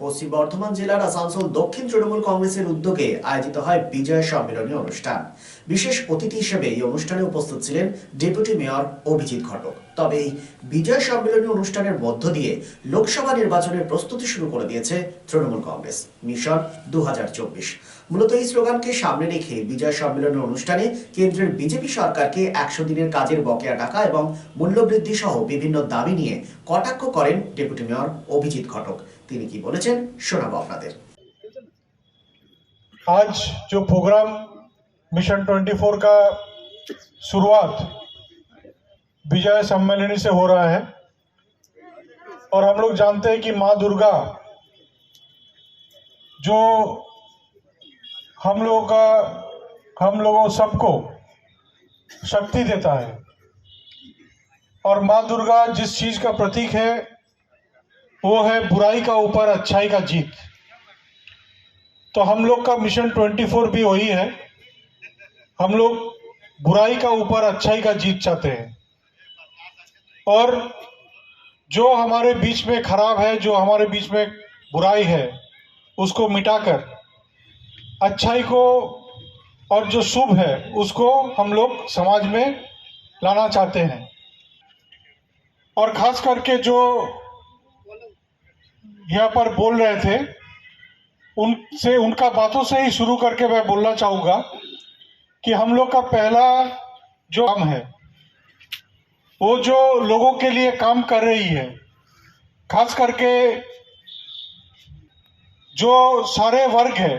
পশ্চিম বর্ধমান জেলার আসানসোল দক্ষিণ তৃণমূল কংগ্রেসের উদ্যোগে আয়োজিত হয় বিজয় সম্মেলনী অনুষ্ঠান। বিশেষ অতিথি হিসেবে এই অনুষ্ঠানে উপস্থিত ছিলেন ডেপুটি মেয়র অভিজিৎ ঘটক। তবে এই বিজয় সম্মেলনী অনুষ্ঠানের মধ্য দিয়ে লোকসভা নির্বাচনের প্রস্তুতি শুরু করে দিয়েছে তৃণমূল কংগ্রেস মিশন 2024। মূলত এই স্লোগানকে সামনে রেখে বিজয় সম্মেলনী অনুষ্ঠানে কেন্দ্রের বিজেপি সরকারকে 100 দিনের কাজের বকেয়া টাকা এবং মূল্যবৃদ্ধি সহ বিভিন্ন দাবি নিয়ে কটাক্ষ করেন ডেপুটি মেয়র অভিজিৎ ঘটক। তিনি কি বলেছেন শোনাবো আপনাদের। आज जो प्रोग्राम मिशन 24 का शुरुआत विजय सम्मेलनी से हो रहा है और हम लोग जानते हैं कि माँ दुर्गा जो हम लोगों सबको शक्ति देता है और माँ दुर्गा जिस चीज का प्रतीक है वो है बुराई का ऊपर अच्छाई का जीत। तो हम लोग का मिशन 24 भी वही है। हम लोग बुराई का ऊपर अच्छाई का जीत चाहते हैं और जो हमारे बीच में खराब है, जो हमारे बीच में बुराई है, उसको मिटाकर अच्छाई को और जो शुभ है उसको हम लोग समाज में लाना चाहते हैं। और खास करके जो यहाँ पर बोल रहे थे उनका बातों से ही शुरू करके मैं बोलना चाहूँगा कि हम लोग का पहला जो काम है वो जो लोगों के लिए काम कर रही है, खास करके जो सारे वर्ग है,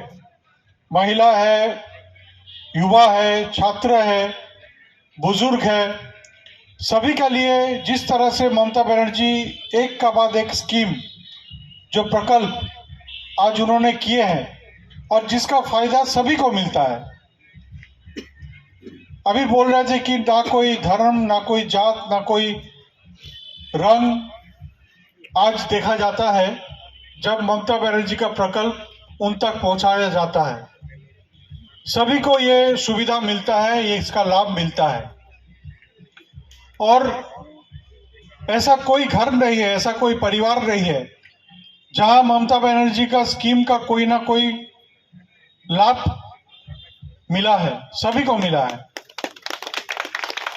महिला है, युवा है, छात्र है, बुजुर्ग है, सभी के लिए जिस तरह से ममता बनर्जी एक का बाद एक स्कीम जो प्रकल्प आज उन्होंने किए हैं और जिसका फायदा सभी को मिलता है। अभी बोल रहे थे कि ना कोई धर्म, ना कोई जात, ना कोई रंग आज देखा जाता है जब ममता बनर्जी का प्रकल्प उन तक पहुंचाया जाता है। सभी को ये सुविधा मिलता है, ये इसका लाभ मिलता है और ऐसा कोई घर नहीं है, ऐसा कोई परिवार नहीं है जहां ममता बनर्जी का स्कीम का कोई ना कोई लाभ मिला है। सभी को मिला है,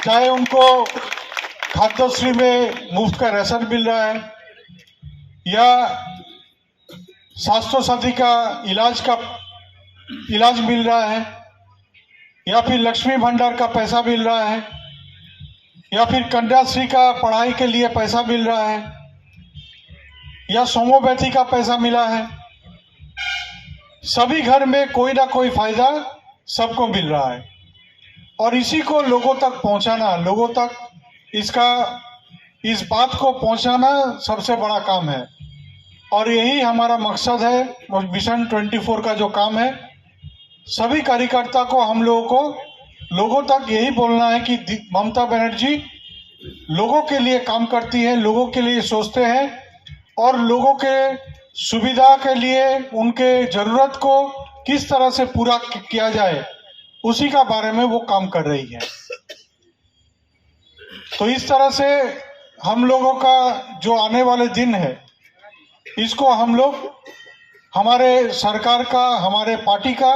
चाहे उनको खाद्यश्री में मुफ्त का राशन मिल रहा है या स्वास्थ्य साथी का इलाज मिल रहा है या फिर लक्ष्मी भंडार का पैसा मिल रहा है या फिर कन्याश्री का पढ़ाई के लिए पैसा मिल रहा है या सोमोपैथी का पैसा मिला है। सभी घर में कोई ना कोई फायदा सबको मिल रहा है और इसी को लोगों तक पहुंचाना, लोगों तक इस बात को पहुंचाना सबसे बड़ा काम है और यही हमारा मकसद है। मिशन 24 का जो काम है, सभी कार्यकर्ता को हम लोगों तक यही बोलना है कि ममता बनर्जी लोगों के लिए काम करती है, लोगों के लिए सोचते हैं और लोगों के सुविधा के लिए उनके जरूरत को किस तरह से पूरा किया जाए उसी का बारे में वो काम कर रही है। तो इस तरह से हम लोगों का जो आने वाले दिन है इसको हम लोग हमारे सरकार का, हमारे पार्टी का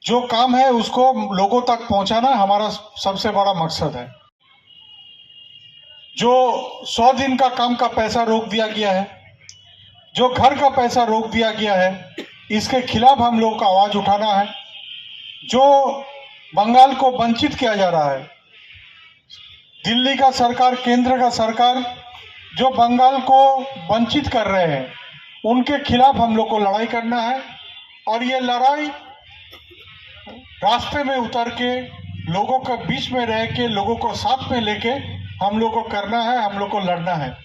जो काम है उसको लोगों तक पहुंचाना हमारा सबसे बड़ा मकसद है। जो 100 दिन का काम का पैसा रोक दिया गया है, जो घर का पैसा रोक दिया गया है, इसके खिलाफ हम लोग का आवाज उठाना है। जो बंगाल को वंचित किया जा रहा है, दिल्ली का सरकार, केंद्र का सरकार जो बंगाल को वंचित कर रहे हैं, उनके खिलाफ हम लोग को लड़ाई करना है और ये लड़ाई रास्ते में उतर के लोगों के बीच में रह के लोगों को साथ में लेके हम लोग को करना है, हम लोग को लड़ना है।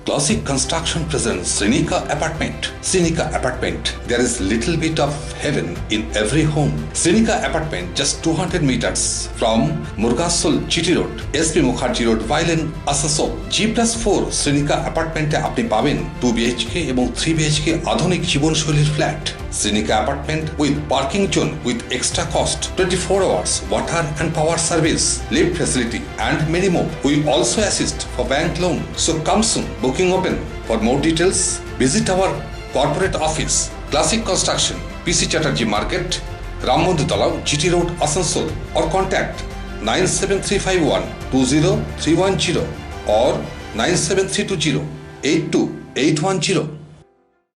Classic Construction presents Srinika Apartment. Srinika Apartment. There is little bit of heaven in every home. Srinika Apartment, just 200 meters from Murgasol GT Road, SP Mukherjee Road, Violin, Asansol. G+4 Srinika Apartment এ আপনি পাবেন 2 BHK এবং 3 BHK আধুনিক জীবনশৈলীর flat. Srinika Apartment with parking zone with extra cost, 24 hours water and power service, lift facility and many more. We also assist for bank loan. So come soon. Booking open For more details, visit our corporate office, Classic Construction, PC Chatterjee Market, Ram Mandir Talab, GT Road, Asansol, or contact 97351 20310 or 97320 82810.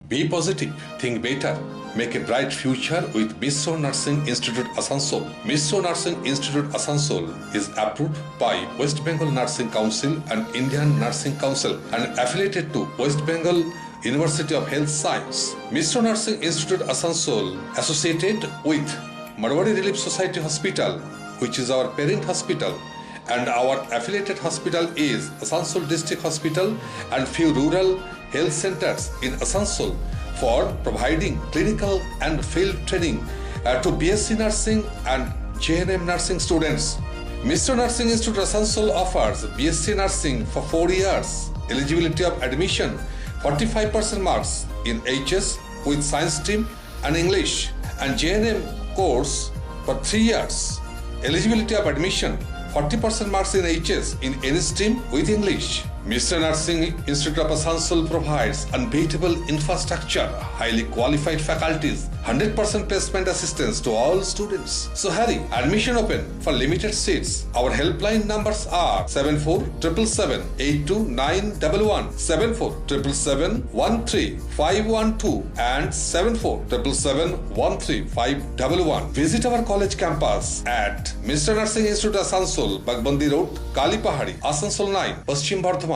Be positive, think better, make a bright future with Misro Nursing Institute Asansol. Misro Nursing Institute Asansol is approved by West Bengal Nursing Council and Indian Nursing Council and affiliated to West Bengal University of Health Science. Misro Nursing Institute Asansol associated with Marwari Relief Society Hospital, which is our parent hospital, and our affiliated hospital is Asansol District Hospital and few rural health centers in Asansol for providing clinical and field training to BSc Nursing and JNM Nursing students. Mr. Nursing Institute Asansol offers BSc Nursing for 4 years. Eligibility of admission 45% marks in HS with science stream and English, and JNM course for 3 years. Eligibility of admission 40% marks in HS in any stream with English. Mr. Nursing Institute of Asansol provides unbeatable infrastructure, highly qualified faculties, 100% placement assistance to all students. So hurry, admission open for limited seats. Our helpline numbers are 7477782911, 7477713512 and 7477713511. Visit our college campus at Mr. Nursing Institute Asansol, Bagbandi Road, Kalipahari, Asansol 9, Paschim Bardhaman.